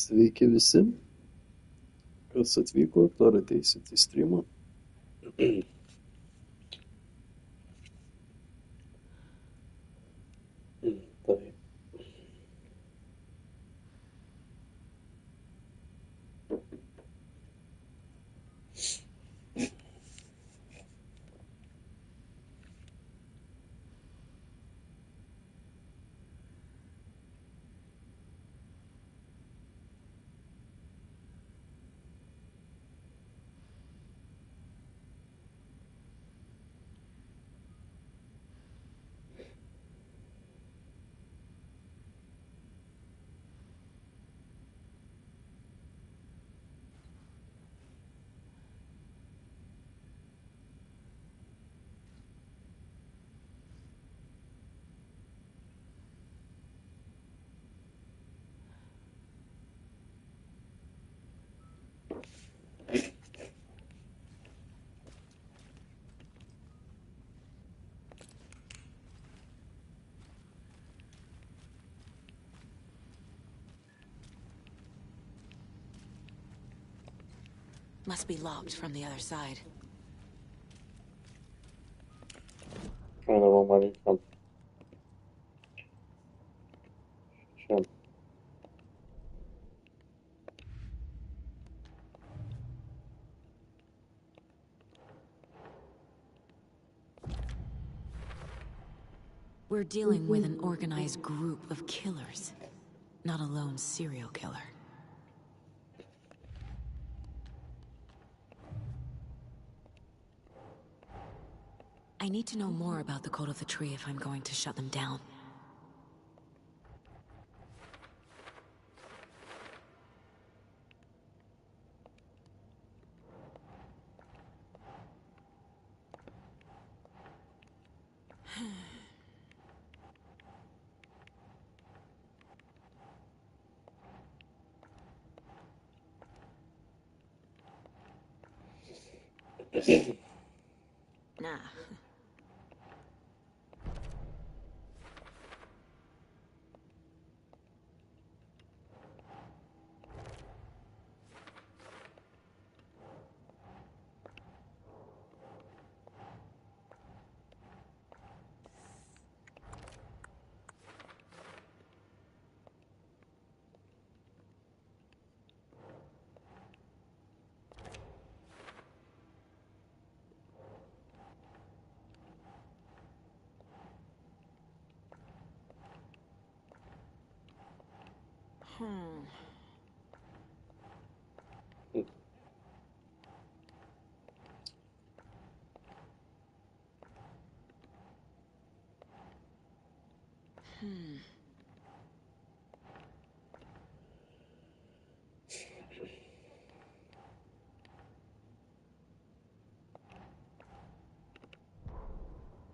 Sveiki visi, kas atvyko, dar ateisit į streamą. Tai. Must be locked from the other side. Trying to roll my income. Sure. We're dealing with an organized group of killers, not a lone serial killer. I need to know more about the Code of the Tree if I'm going to shut them down. Nah.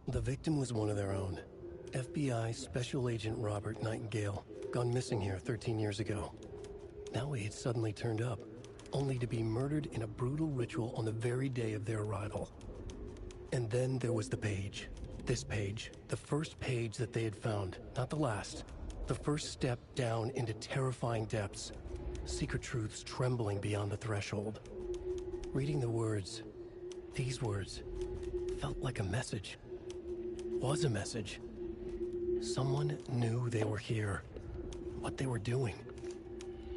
The victim was one of their own. FBI Special Agent Robert Nightingale, gone missing here 13 years ago. Now he had suddenly turned up, only to be murdered in a brutal ritual on the very day of their arrival. And then there was the page. This page, the first page that they had found, not the last. The first step down into terrifying depths. Secret truths trembling beyond the threshold. Reading the words, these words, felt like a message. Was a message. Someone knew they were here, what they were doing.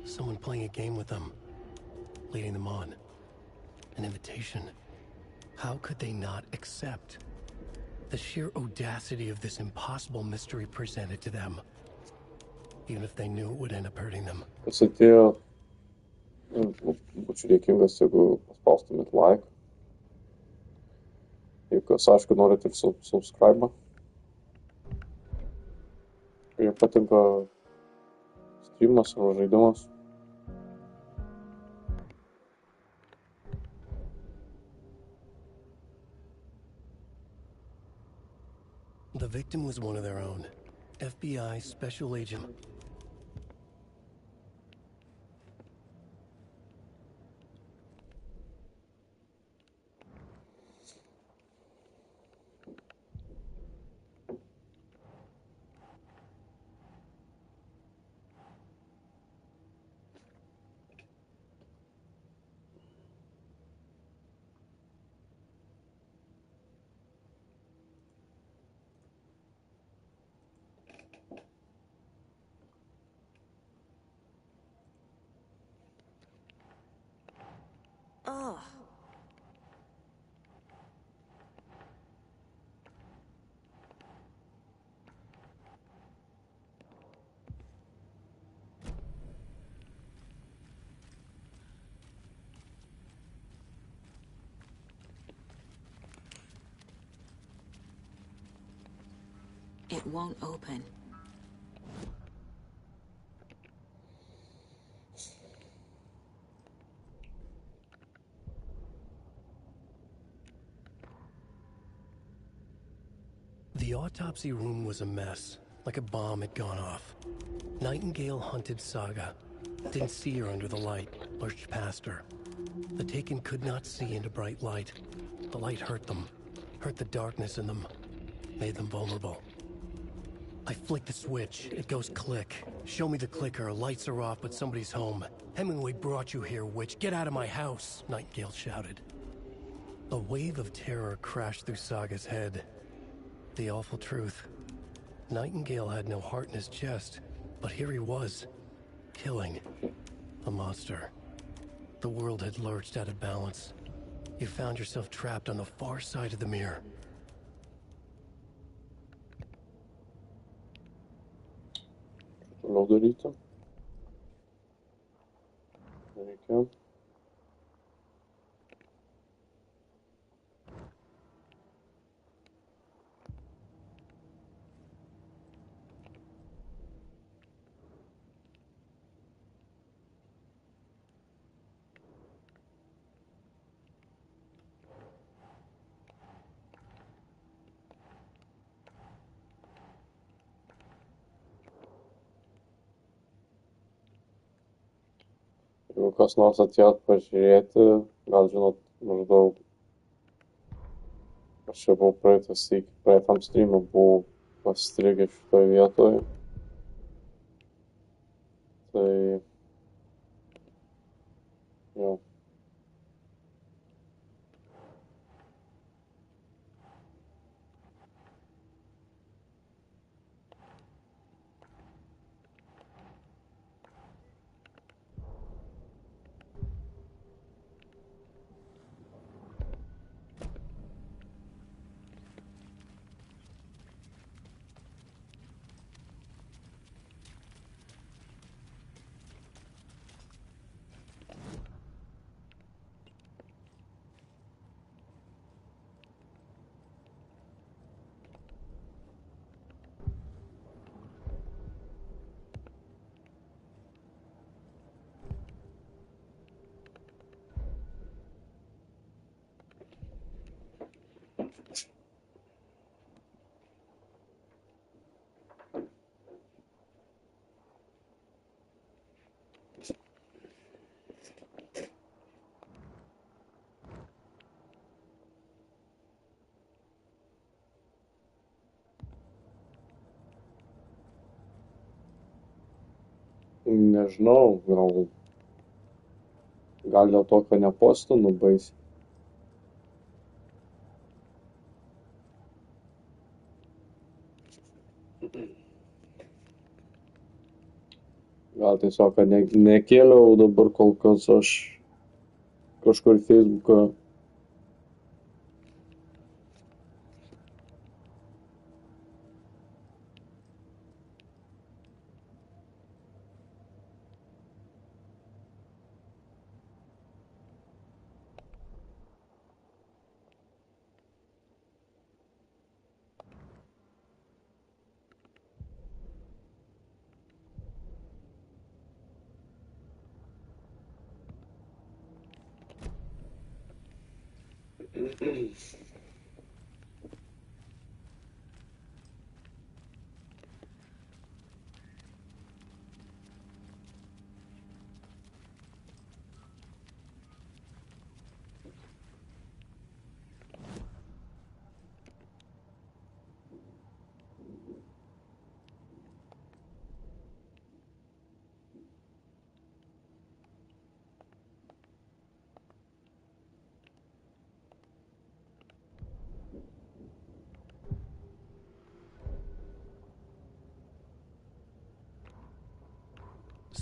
Someone playing a game with them, leading them on. An invitation. How could they not accept? The sheer audacity of this impossible mystery presented to them, even if they knew it would end up hurting them. Kas atėjo, būčiau dėkingas, jeigu paspaustumėt like. Jeigu kas, aišku, norit ir subscribe. Jei patinka streamas ar žaidimas. The victim was one of their own. FBI Special Agent. Ugh. It won't open. The autopsy room was a mess, like a bomb had gone off. Nightingale hunted Saga. Didn't see her under the light, lurched past her. The Taken could not see into bright light. The light hurt them, hurt the darkness in them, made them vulnerable. I flick the switch, it goes click. Show me the clicker, lights are off, but somebody's home. Hemingway brought you here, witch. Get out of my house, Nightingale shouted. A wave of terror crashed through Saga's head. The awful truth. Nightingale had no heart in his chest, but here he was, killing a monster. The world had lurched out of balance. You found yourself trapped on the far side of the mirror. Логаритм. Reikia. Jeigu kas nors atėjot pažiūrėti, gal žinot maždaug, aš čia buvau praeitam stream'e buvau pastrigęs šitoje vietoje. Tai jo. Nežinau, gal dėl to, kad nepostinu baisiai. Gal tiesiog, kad nekėliau dabar kol kas aš kažkur Facebook'ą.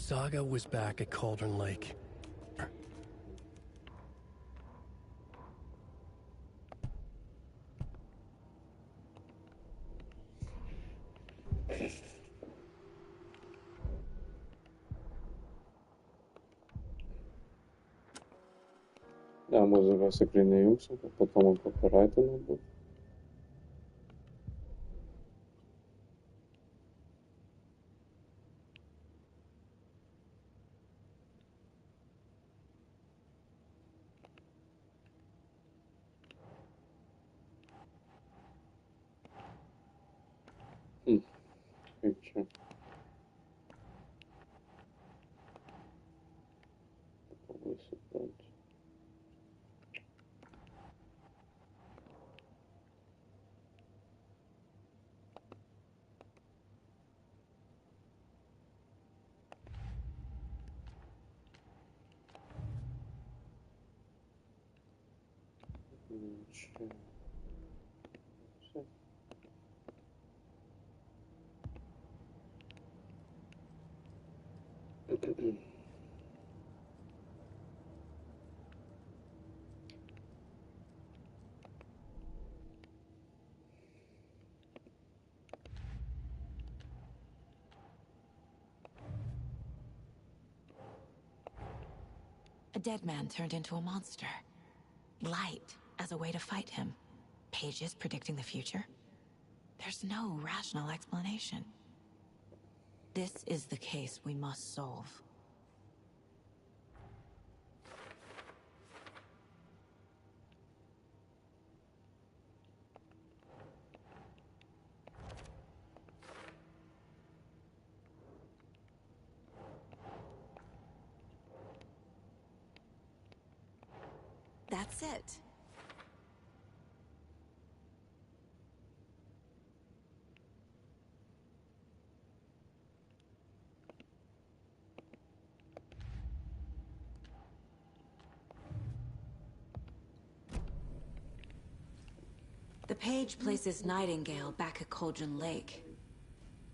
Saga was back at Cauldron Lake. Ne, muzikos tikrai nejungsiu, kad po to man copyrightinė būtų. Kaip čia? Labai suprantu. Čia. A dead man turned into a monster. Light as a way to fight him. Pages predicting the future. There's no rational explanation. This is the case we must solve. That's it. The page places Nightingale back at Cauldron Lake.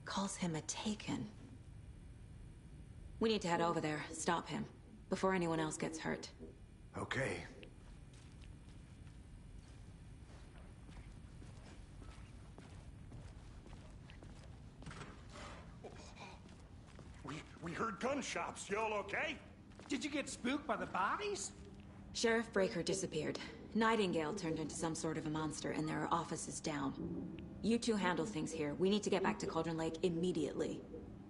Calls him a Taken. We need to head over there, stop him, before anyone else gets hurt. Okay. We heard gunshots. Y'all okay? Did you get spooked by the bodies? Sheriff Breaker disappeared. Nightingale turned into some sort of a monster, and there are offices down. You two handle things here. We need to get back to Cauldron Lake immediately.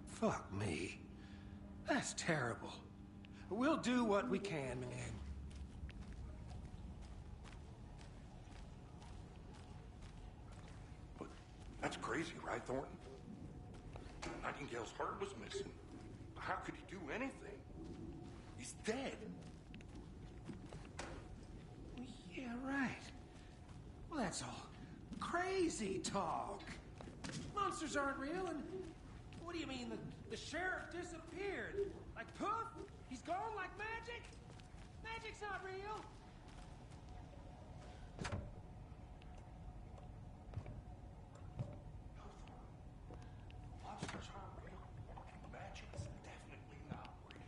Fuck me. That's terrible. We'll do what we can, man. But that's crazy, right, Thornton? Nightingale's heart was missing. How could he do anything? He's dead. Yeah, right. Well, that's all crazy talk. Monsters aren't real, and what do you mean the sheriff disappeared? Like poof? He's gone like magic? Magic's not real. Monsters aren't real. Magic's definitely not real.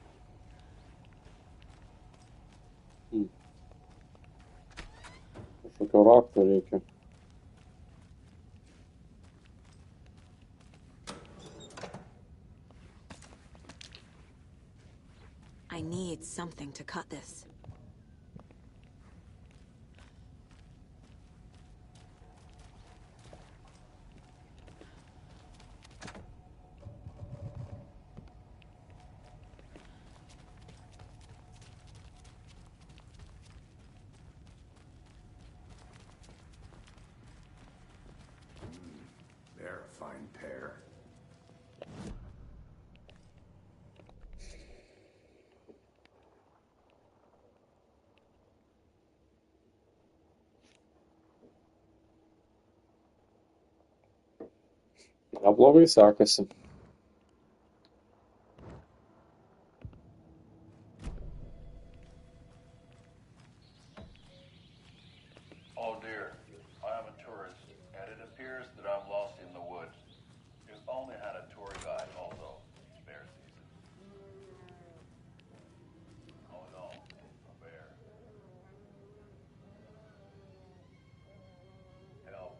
Kažkokio rakto reikia. I need something to cut this. They're a fine pair. Neblogai sekasi. Oh dear, I am a tourist, and it appears that I'm lost in the woods. If only had a tour guide, although it's bear season. Oh no, a bear. Help.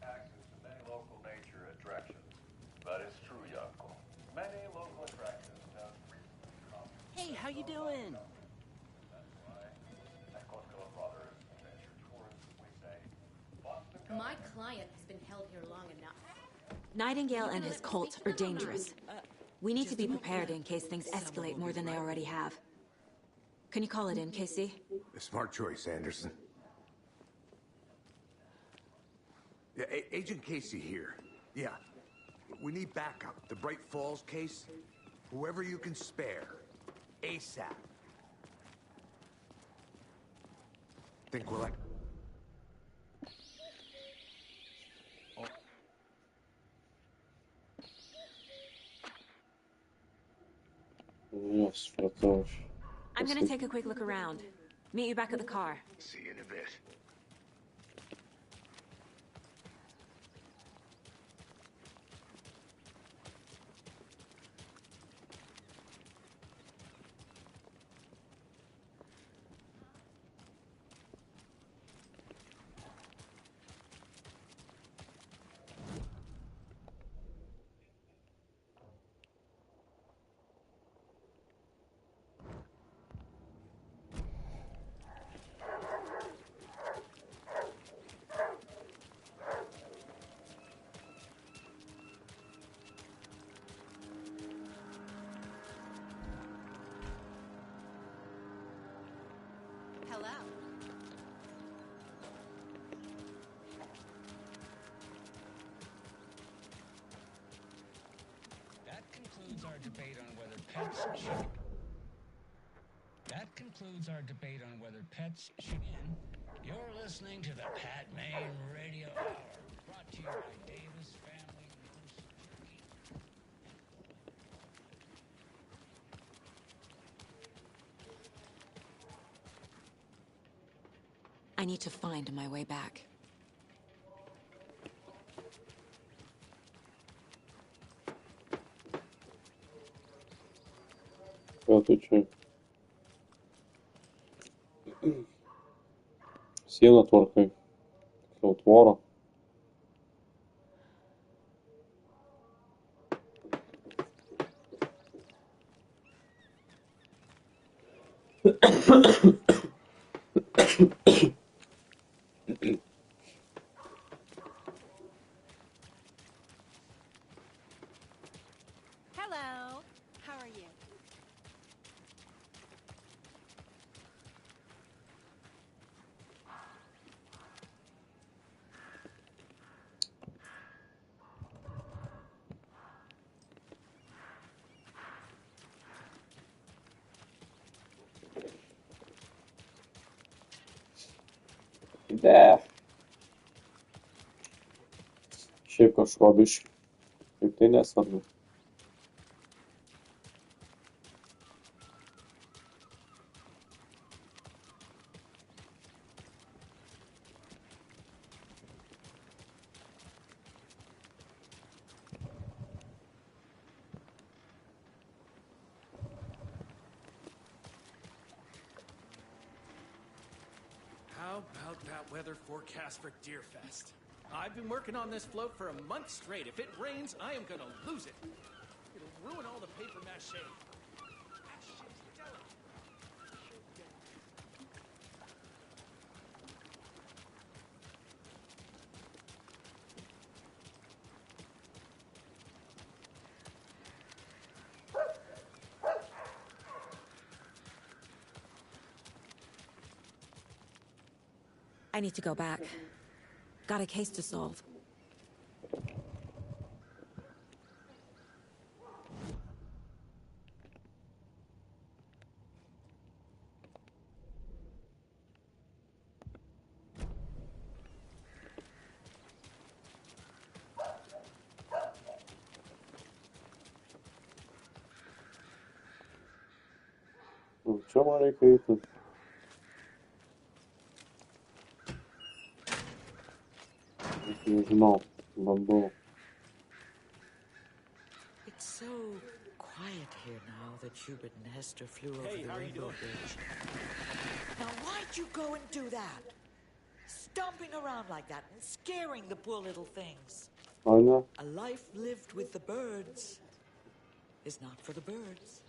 access to many local nature attractions. That is true, Yanko. Many local attractions have recently come. Hey, how you doing? That's why at Costco Brothers Adventure Tours, we say, what's to come? My client has been held here long enough. Nightingale and gonna his let me cult speak are to them or not? dangerous. We need to be prepared in case things escalate more than they already have. Can you call it in, Casey? A smart choice, Anderson. Yeah, Agent Casey here. Yeah. We need backup. The Bright Falls case. Whoever you can spare. ASAP. Think we'll like... Yes, fratör. I'm gonna take a quick look around. Meet you back at the car. See you in a bit. Hello. That concludes our debate on whether pets should... That concludes our debate on whether pets should in. You're listening to the Pat Maine Radio Hour, brought to you by Davis Family Roast Turkey. I need to find my way back. Отвечай. Сена творкой. Твора. Hello. How are you? Да. Šiaip kažko biškį. Kaip tai nesvarbu. How about that weather forecast for Deerfest? I've been working on this float for a month straight. If it rains, I am gonna lose it. It'll ruin all the paper mache. That shit's delicate. I need to go back. Got a case to solve. Čia man reikia eiti. Nežinau. Bandau. It's so quiet here now that Hubert and Hester flew over Hey, the how are you Rainbow doing? Bridge. Now, why'd you go and do that? stomping around like that and scaring the poor little things. O ne? A life lived with the birds is not for the birds.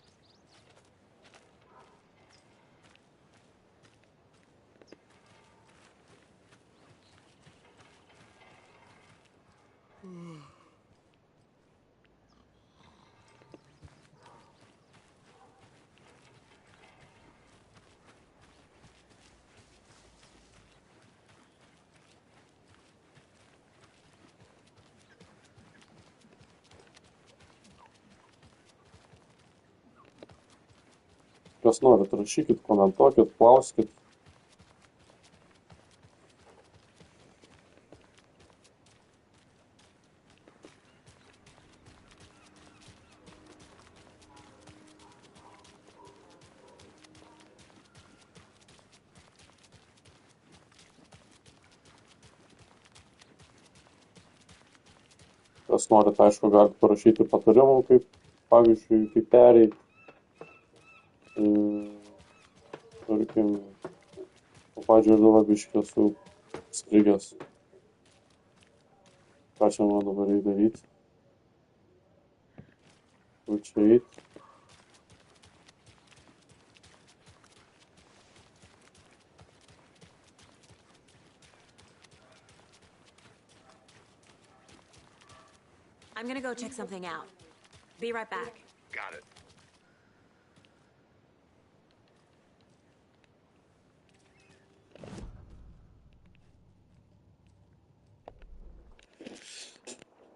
Kas norit, rašykit, komentuokit, klauskit. Kas norit, aišku, galite parašyti patarimų, kaip, pavyzdžiui, kaip pereiti. Tarkim, pavyzdžiui, dabar biškį esu strigęs. Ką čia man dabar reikia daryti? Kur čia eiti? I'm gonna go check something out. Be right back. Got it.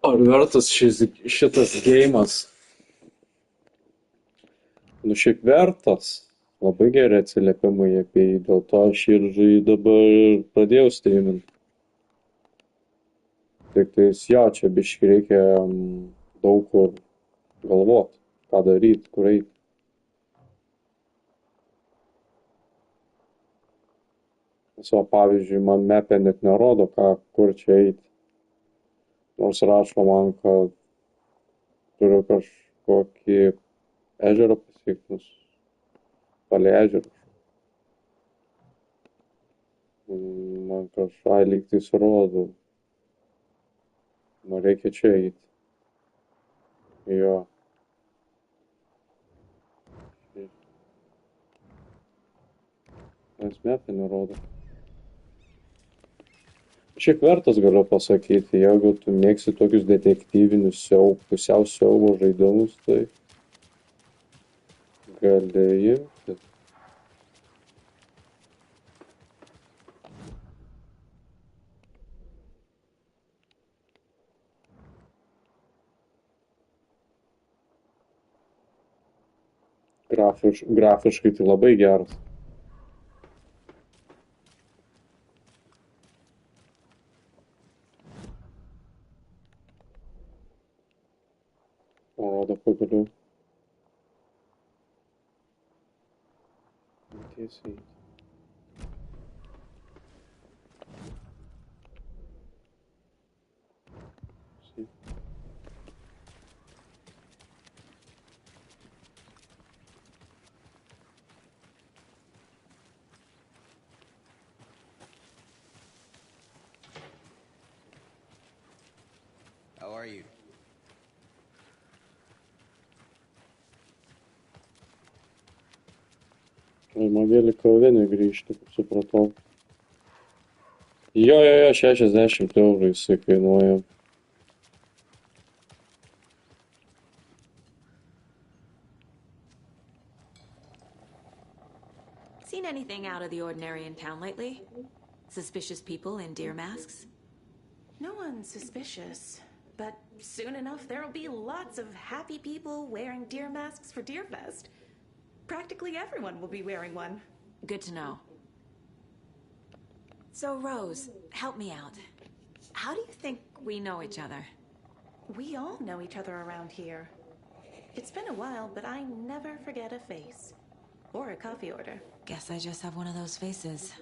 Ar vertas šitas geimas? Nu, šiaip vertas. Labai geri atsiliepimai apie jį, dėl to aš ir dabar pradėjau streamint. Tik tais jo, čia biškį reikia daug kur galvot, ką daryt, kur eit. Viso, pavyzdžiui, man mapė net nerodo, kur čia eit. Nors rašo man, kad turiu kažkokį ežerą pasiekti, palei ežerą. Man kažką lygtais rodo. Man reikia čia eit. Jo. Nes mapė nerodo. Šiaip vertas galiu pasakyti, jeigu tu mėgsi tokius detektyvinius pusiau siaubo žaidimus, tai gali imti. Grafiškai tai labai geras. Rodo pagaliau. Tiesiai. How are you? Man vėl į kavinę grįžti, kaip supratau. Jo, 60 eurų jisai kainuoja. Seen anything out of the ordinary in town lately? Suspicious people in deer masks? No one's suspicious, but soon enough there'll be lots of happy people wearing deer masks for Deerfest. Practically everyone will be wearing one. Good to know. So, Rose, help me out. How do you think we know each other? We all know each other around here. It's been a while, but I never forget a face. Or a coffee order. Guess I just have one of those faces.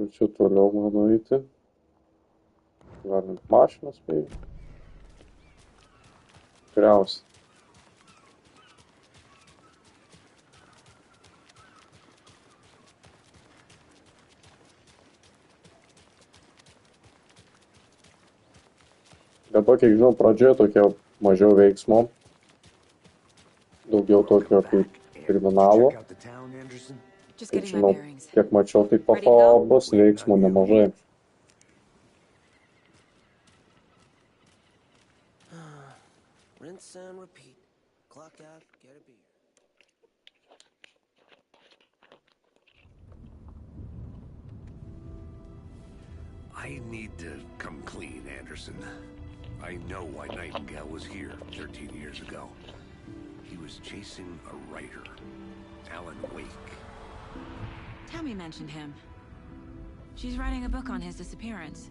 Kur čia toliau man eiti? Galim mašiną spėti. Tikriausiai. Dabar, kiek žinau, pradžioje tokia mažiau veiksmo. Daugiau tokio kaip kriminalo. Ir žinau, kiek mačiau, tai po to bus veiksmo nemažai. Rinse and repeat. Clock out, get a beer. I need to come clean, Anderson. I know why Nightingale was here 13 years ago. He was chasing a writer, Alan Wake. Tammy mentioned him. She's writing a book on his disappearance.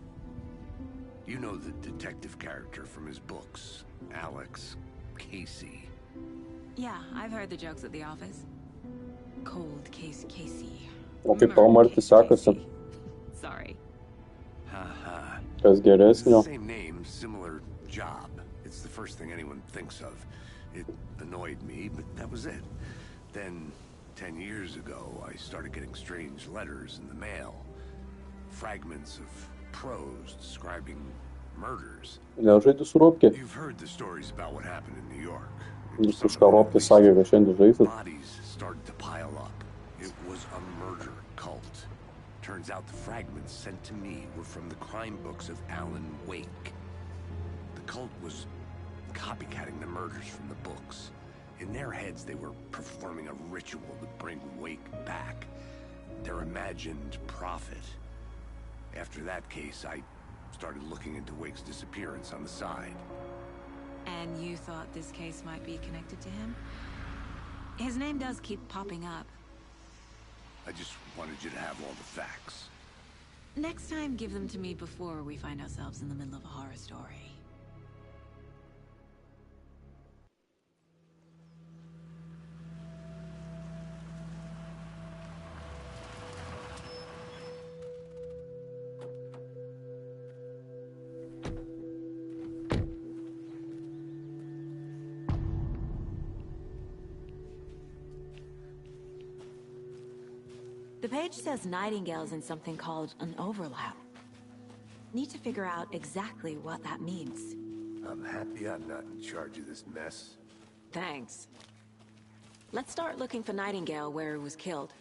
You know the detective character from his books, Alex Casey. Yeah, I've heard the jokes at the office. Cold Case Casey. O kaip tau, Marti, sekasi? Sorry. Haha. Kas geresnio? Same name, similar job. It's the first thing anyone thinks of. It annoyed me, but that was it. Then, 10 years ago, I started getting strange letters in the mail. Fragments of prose describing murders. Nežaidži su Robke. You've heard the stories about what happened in New York. Jis už ką Robke sakė, kad šiandien žaisit. Bodies started to pile up. It was a murder cult. Turns out the fragments sent to me were from the crime books of Alan Wake. The cult was copycatting the murders from the books. In their heads, they were performing a ritual to bring Wake back. Their imagined prophet. After that case, I started looking into Wake's disappearance on the side. And you thought this case might be connected to him? His name does keep popping up. I just wanted you to have all the facts. Next time, give them to me before we find ourselves in the middle of a horror story. The page says Nightingale's in something called an overlap. Need to figure out exactly what that means. I'm happy I'm not in charge of this mess. Thanks. Let's start looking for Nightingale where he was killed.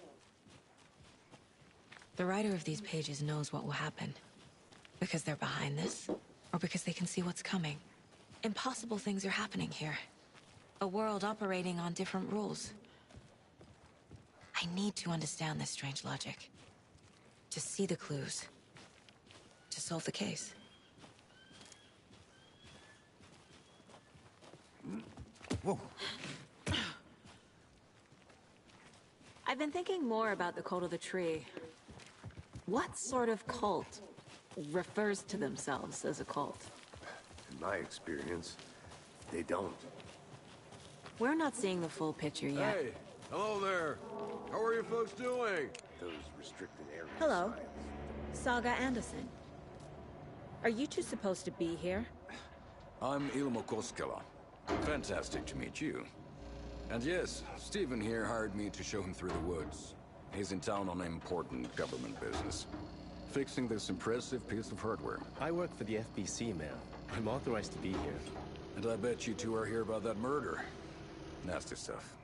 The writer of these pages knows what will happen. Because they're behind this, or because they can see what's coming. Impossible things are happening here. A world operating on different rules. I need to understand this strange logic. To see the clues. To solve the case. Whoa. I've been thinking more about the cult of the tree. What sort of cult refers to themselves as a cult? In my experience, they don't. We're not seeing the full picture yet. Hey, hello there. How are you folks doing? Those restricted areas. Hello. Saga Anderson. Are you two supposed to be here? I'm Ilmo Koskela. Fantastic to meet you. And yes, Stephen here hired me to show him through the woods. He's in town on important government business. Fixing this impressive piece of hardware. I work for the FBC, ma'am. I'm authorized to be here. And I bet you two are here about that murder. Nasty stuff.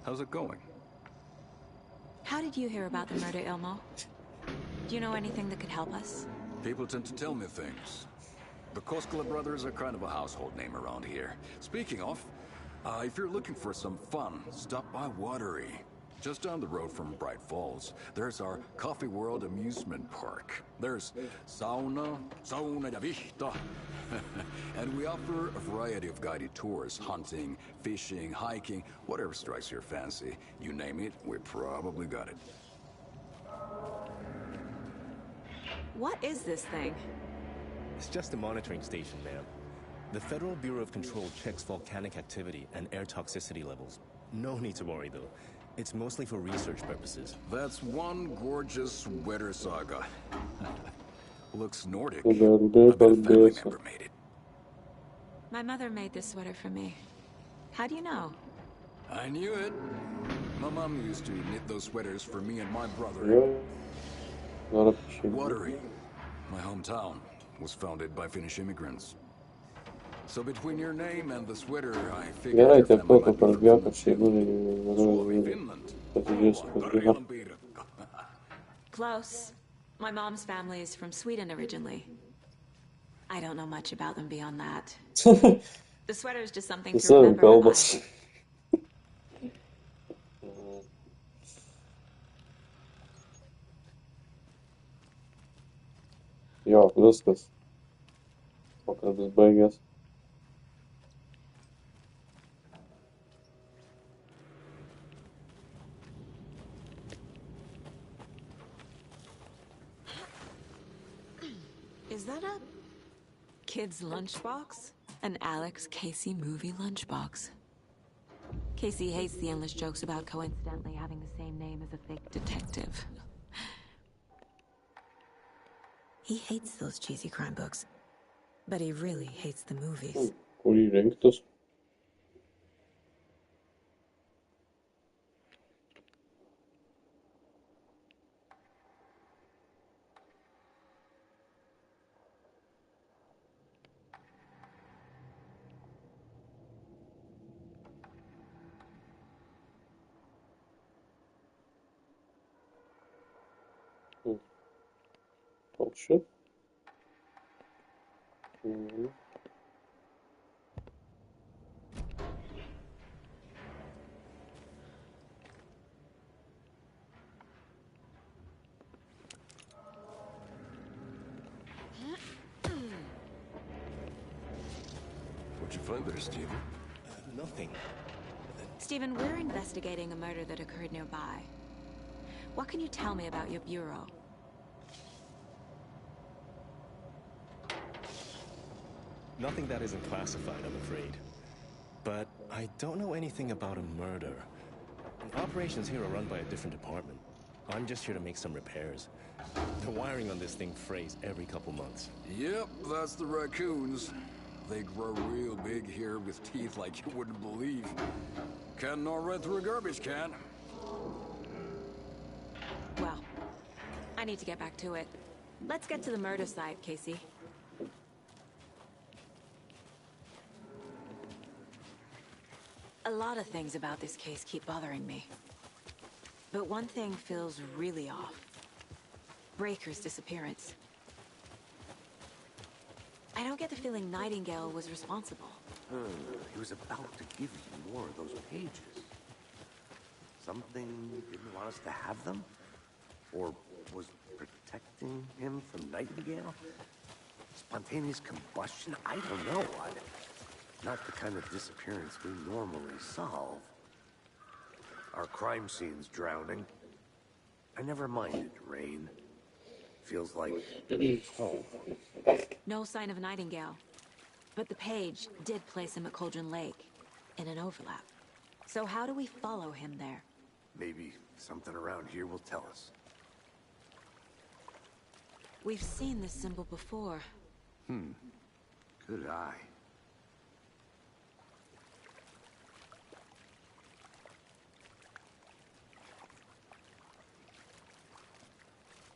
How's it going? How did you hear about the murder, Ilmo? Do you know anything that could help us? People tend to tell me things. The Koskela brothers are kind of a household name around here. Speaking of, if you're looking for some fun, stop by Watery. Just down the road from Bright Falls, there's our Coffee World amusement park. There's sauna ja vihta. And we offer a variety of guided tours, hunting, fishing, hiking, whatever strikes your fancy. You name it, we probably got it. What is this thing? It's just a monitoring station, ma'am. The Federal Bureau of Control checks volcanic activity and air toxicity levels. No need to worry, though. It's mostly for research purposes. That's one gorgeous sweater saga. Looks Nordic. I Kalbė, bet a family kalbėsiu. member made it. My mother made this sweater for me. How do you know? I knew it. My mom used to knit those sweaters for me and my brother. Jo. Dar apšyk. Watery, my hometown, was founded by Finnish immigrants. So between your name and the sweater, I figured Gerai, your tiek family to might be from pakalbėk, Finland aš too. jeigu pasižiūrėsiu, kas yra. Close. My mom's family is from Sweden originally. I don't know much about them beyond that. The sweater is just something to Tiesa, remember my kalbas. life. Jo, viskas. Pokalbis baigęs. Is that a kid's lunchbox? An Alex Casey movie lunchbox. Casey hates the endless jokes about coincidentally having the same name as a fake detective. He hates those cheesy crime books, but he really hates the movies. Kurį rinktis? Oh shit. What'd you find there, Steven? Nothing. Stephen, we're investigating a murder that occurred nearby. What can you tell me about your bureau? Nothing that isn't classified, I'm afraid. But I don't know anything about a murder. Operations here are run by a different department. I'm just here to make some repairs. The wiring on this thing frays every couple months. Yep, that's the raccoons. They grow real big here with teeth like you wouldn't believe. Can gnaw right through a garbage can. Well, I need to get back to it. Let's get to the murder site, Casey. A lot of things about this case keep bothering me. But one thing feels really off. Breaker's disappearance. I don't get the feeling Nightingale was responsible. He was about to give you more of those pages. Something didn't want us to have them? Or was protecting him from Nightingale? Spontaneous combustion? I don't know. Not the kind of disappearance we normally solve. Our crime scene's drowning. I never minded rain. Feels like home. No sign of Nightingale. But the page did place him at Cauldron Lake, in an overlap. So how do we follow him there? Maybe something around here will tell us. We've seen this symbol before. Good eye.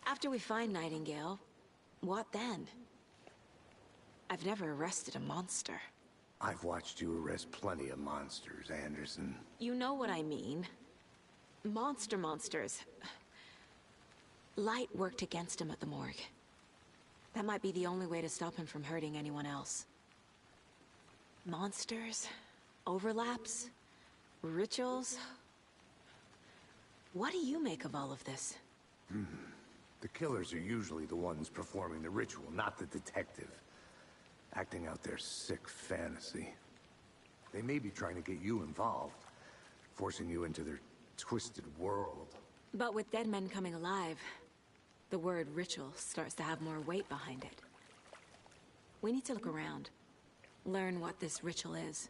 After we find Nightingale, what then? I've never arrested a monster. I've watched you arrest plenty of monsters, Anderson. You know what I mean. Monsters. Light worked against him at the morgue. That might be the only way to stop him from hurting anyone else. Monsters? Overlaps? Rituals? What do you make of all of this? The killers are usually the ones performing the ritual, not the detective. Acting out their sick fantasy. They may be trying to get you involved, forcing you into their twisted world. But with dead men coming alive, the word ritual starts to have more weight behind it. We need to look around, learn what this ritual is.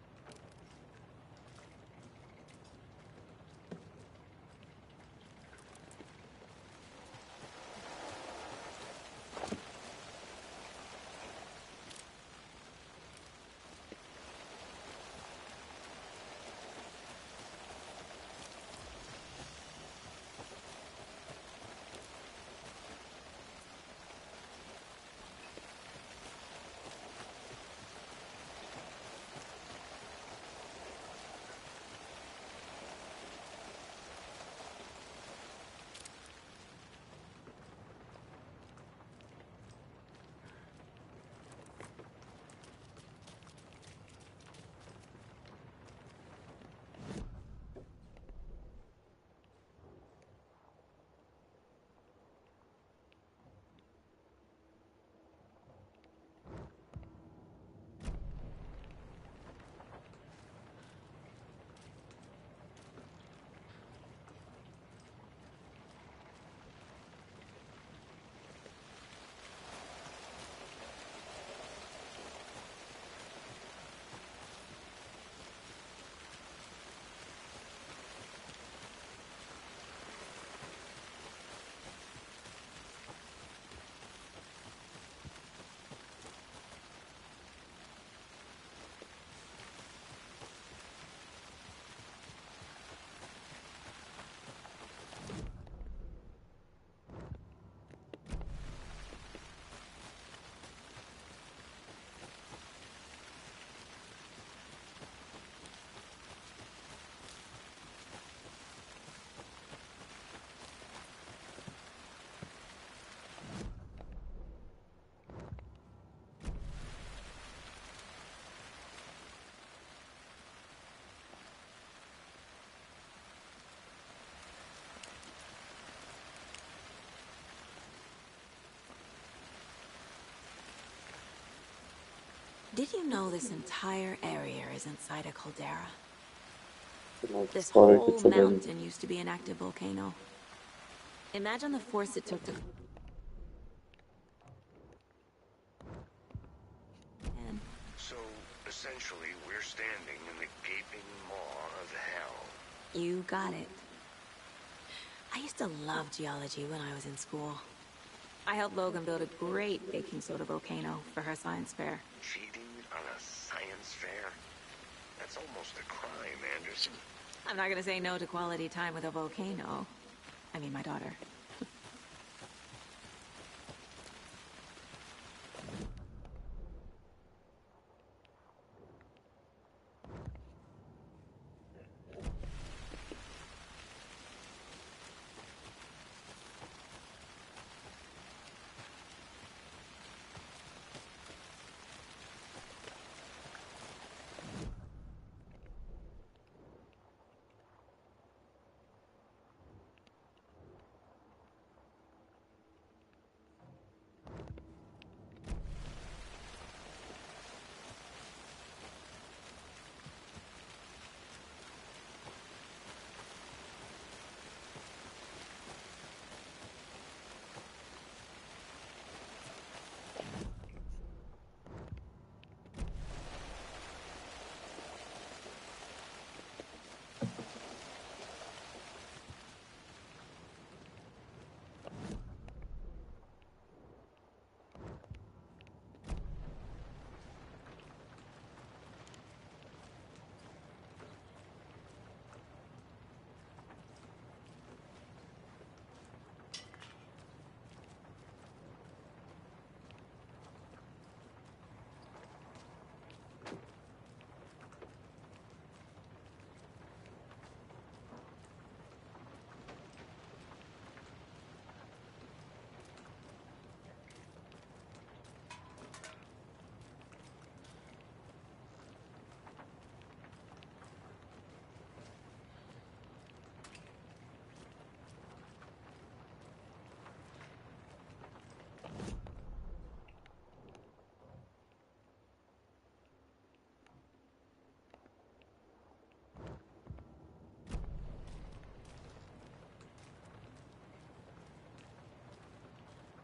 Did you know this entire area is inside a caldera? This Sorry, whole it's already- mountain used to be an active volcano. Imagine the force it took to... So, essentially, we're standing in the gaping maw of hell. You got it. I used to love geology when I was in school. I helped Logan build a great baking soda volcano for her science fair. Cheating on a science fair? That's almost a crime, Anderson. I'm not gonna say no to quality time with a volcano. I mean, my daughter.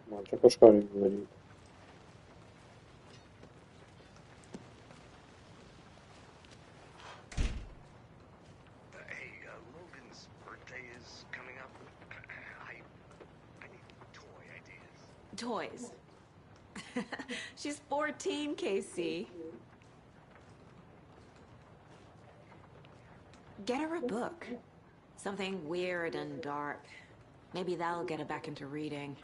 Man čia kažką reikia daryti. Hey, Logan's birthday is coming up. I need toy ideas. Toys. She's 14, Casey. Get her a book. Something weird and dark. Maybe that'll get her back into reading.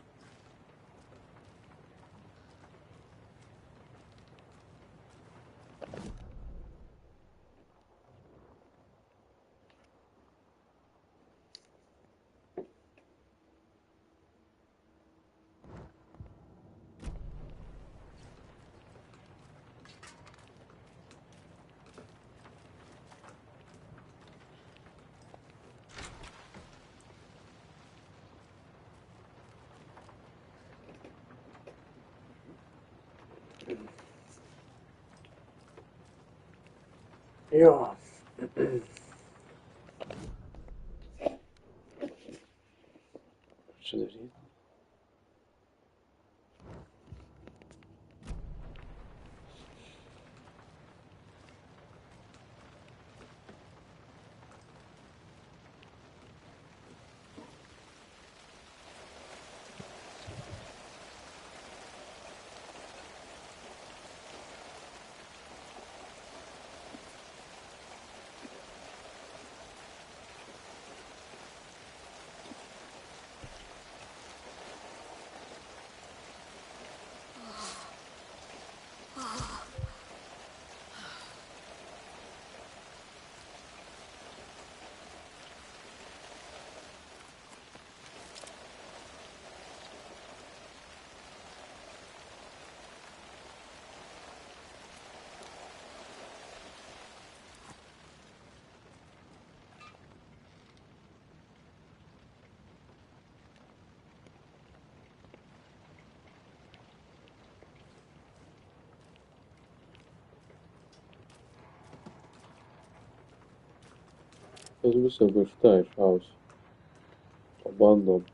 Jo. Čia daryti? Tas visą biršta išaus. Pabandom.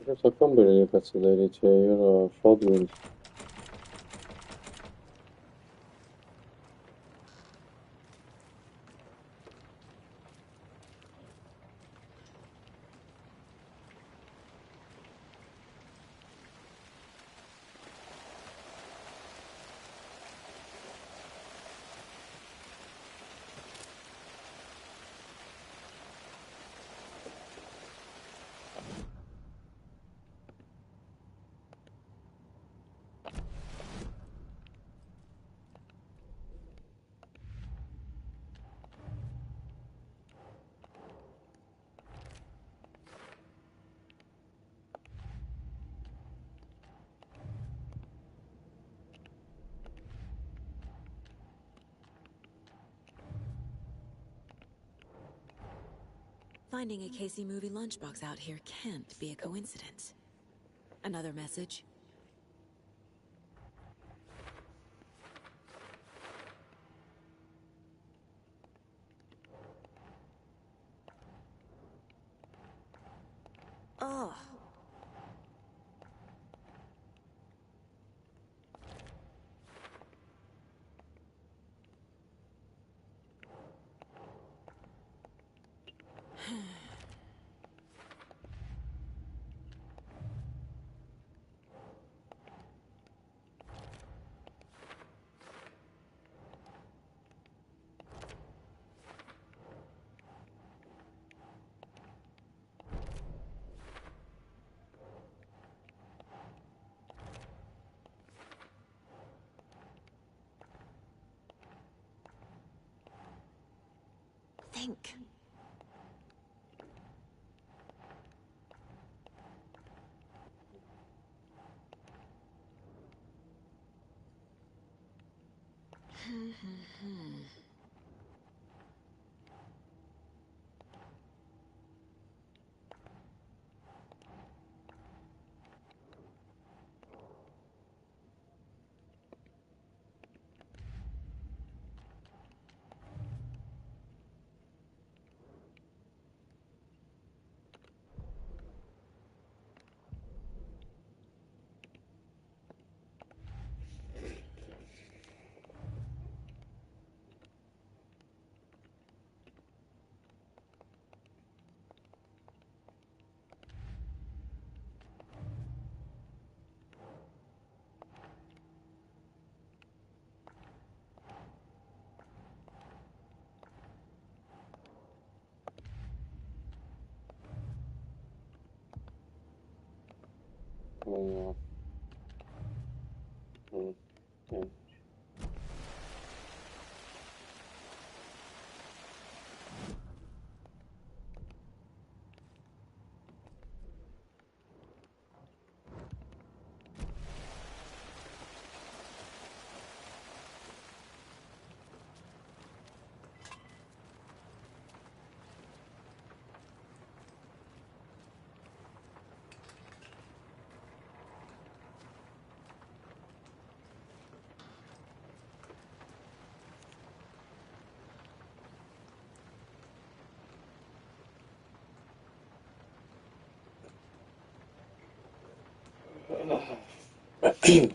Visą kambarį reikia atsidaryti, čia yra šodvinis. Finding a Casey movie lunchbox out here can't be a coincidence. Another message? Oh. Think. Yeah.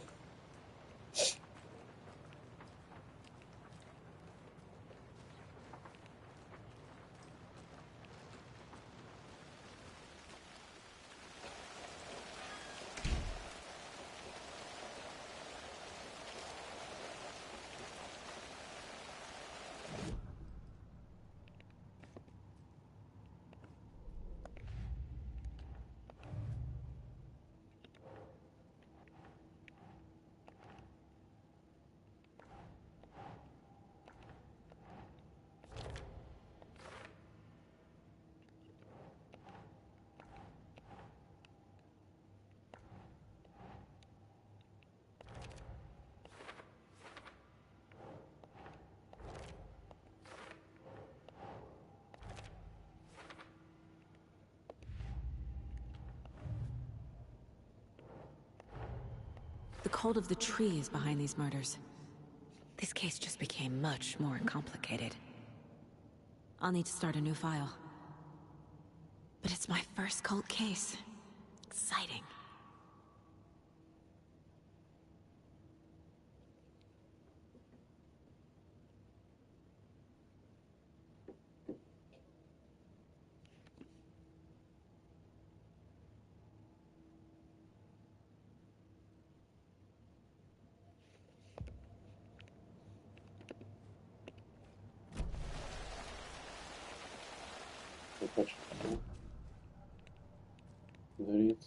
The cult of the tree is behind these murders. This case just became much more complicated. I'll need to start a new file. But it's my first cult case. Exciting. Горит.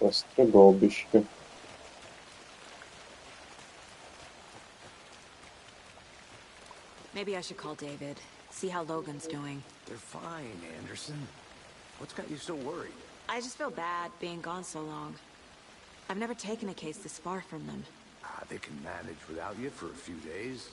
Постригал bišķi. Maybe I should call David, see how Logan's doing. They're fine, Anderson. What's got you so worried? I just feel bad being gone so long. I've never taken a case this far from them. They can manage without you for a few days.